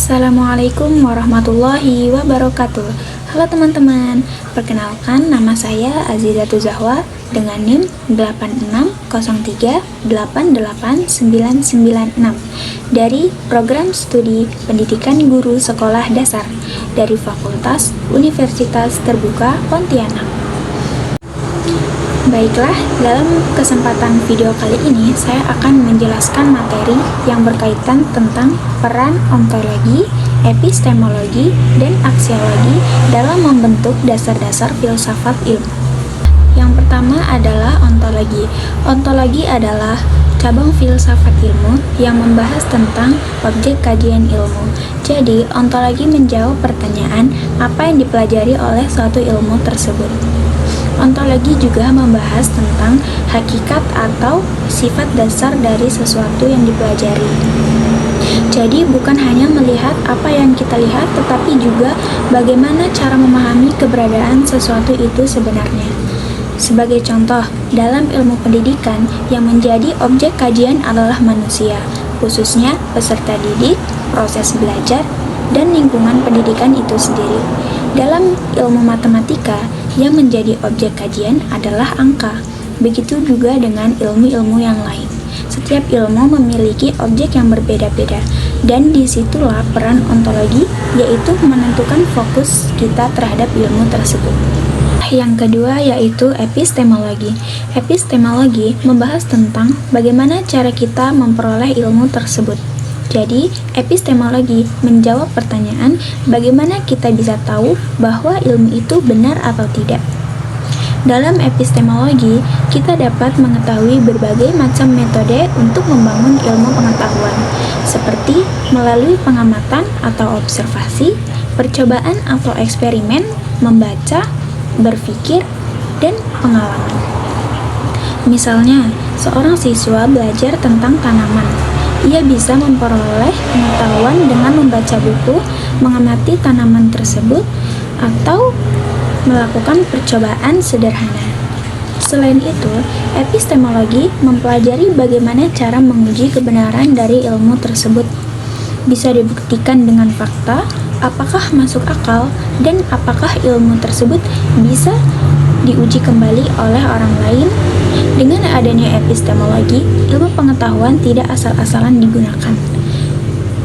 Assalamualaikum warahmatullahi wabarakatuh. Halo teman-teman, perkenalkan nama saya Azizatul Zahwa dengan NIM 8603889996 dari Program Studi Pendidikan Guru Sekolah Dasar dari Fakultas Universitas Terbuka Pontianak. Baiklah, dalam kesempatan video kali ini saya akan menjelaskan materi yang berkaitan tentang peran ontologi, epistemologi, dan aksiologi dalam membentuk dasar-dasar filsafat ilmu. Yang pertama adalah ontologi. Ontologi adalah cabang filsafat ilmu yang membahas tentang objek kajian ilmu. Jadi, ontologi menjawab pertanyaan apa yang dipelajari oleh suatu ilmu tersebut. Ontologi juga membahas tentang hakikat atau sifat dasar dari sesuatu yang dipelajari. Jadi bukan hanya melihat apa yang kita lihat, tetapi juga bagaimana cara memahami keberadaan sesuatu itu sebenarnya. Sebagai contoh, dalam ilmu pendidikan yang menjadi objek kajian adalah manusia, khususnya peserta didik, proses belajar, dan lingkungan pendidikan itu sendiri. Dalam ilmu matematika, yang menjadi objek kajian adalah angka. Begitu juga dengan ilmu-ilmu yang lain. Setiap ilmu memiliki objek yang berbeda-beda, dan disitulah peran ontologi, yaitu menentukan fokus kita terhadap ilmu tersebut. Yang kedua yaitu epistemologi. Epistemologi membahas tentang bagaimana cara kita memperoleh ilmu tersebut. Jadi, epistemologi menjawab pertanyaan bagaimana kita bisa tahu bahwa ilmu itu benar atau tidak. Dalam epistemologi, kita dapat mengetahui berbagai macam metode untuk membangun ilmu pengetahuan, seperti melalui pengamatan atau observasi, percobaan atau eksperimen, membaca, berpikir, dan pengalaman. Misalnya, seorang siswa belajar tentang tanaman. Ia bisa memperoleh pengetahuan dengan membaca buku, mengamati tanaman tersebut, atau melakukan percobaan sederhana. Selain itu, epistemologi mempelajari bagaimana cara menguji kebenaran dari ilmu tersebut. Bisa dibuktikan dengan fakta, apakah masuk akal, dan apakah ilmu tersebut bisa diuji kembali oleh orang lain. Dengan adanya epistemologi, ilmu pengetahuan tidak asal-asalan digunakan,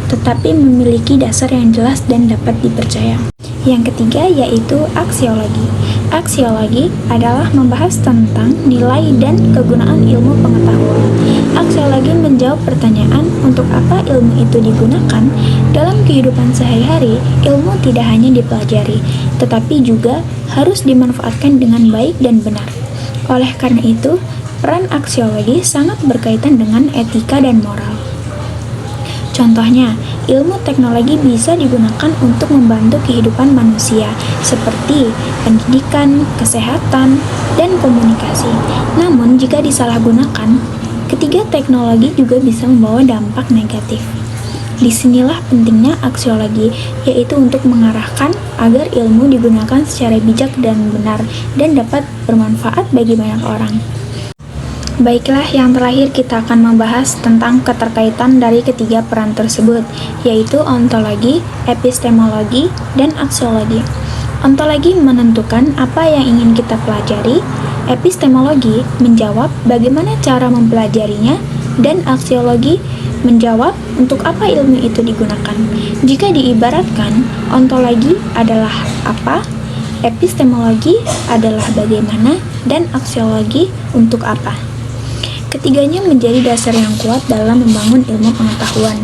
tetapi memiliki dasar yang jelas dan dapat dipercaya. Yang ketiga yaitu aksiologi. Aksiologi adalah membahas tentang nilai dan kegunaan ilmu pengetahuan. Aksiologi menjawab pertanyaan untuk apa ilmu itu digunakan. Dalam kehidupan sehari-hari, ilmu tidak hanya dipelajari, tetapi juga harus dimanfaatkan dengan baik dan benar. Oleh karena itu, peran aksiologi sangat berkaitan dengan etika dan moral. Contohnya, ilmu teknologi bisa digunakan untuk membantu kehidupan manusia, seperti pendidikan, kesehatan, dan komunikasi. Namun, jika disalahgunakan, ketiga teknologi juga bisa membawa dampak negatif. Disinilah pentingnya aksiologi, yaitu untuk mengarahkan agar ilmu digunakan secara bijak dan benar, dan dapat bermanfaat bagi banyak orang. Baiklah, yang terakhir kita akan membahas tentang keterkaitan dari ketiga peran tersebut, yaitu ontologi, epistemologi, dan aksiologi. Ontologi menentukan apa yang ingin kita pelajari, epistemologi menjawab bagaimana cara mempelajarinya, dan aksiologi menjawab untuk apa ilmu itu digunakan. Jika diibaratkan, ontologi adalah apa, epistemologi adalah bagaimana, dan aksiologi untuk apa. Ketiganya menjadi dasar yang kuat dalam membangun ilmu pengetahuan.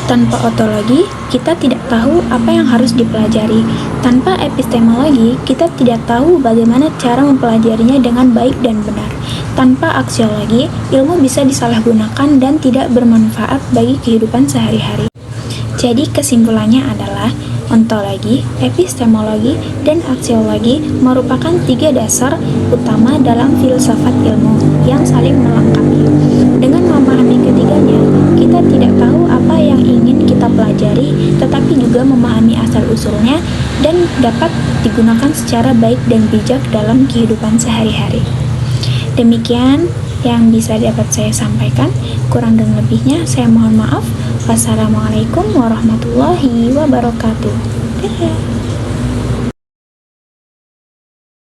Tanpa ontologi, kita tidak tahu apa yang harus dipelajari. Tanpa epistemologi, kita tidak tahu bagaimana cara mempelajarinya dengan baik dan benar. Tanpa aksiologi, ilmu bisa disalahgunakan dan tidak bermanfaat bagi kehidupan sehari-hari. Jadi kesimpulannya adalah ontologi, epistemologi, dan aksiologi merupakan tiga dasar utama dalam filsafat ilmu yang saling melengkapi. Dengan memahami ketiganya, kita tidak tahu apa yang ingin kita pelajari, tetapi juga memahami asal-usulnya dan dapat digunakan secara baik dan bijak dalam kehidupan sehari-hari. Demikian yang bisa dapat saya sampaikan. Kurang dan lebihnya saya mohon maaf. Wassalamualaikum warahmatullahi wabarakatuh. Dadah.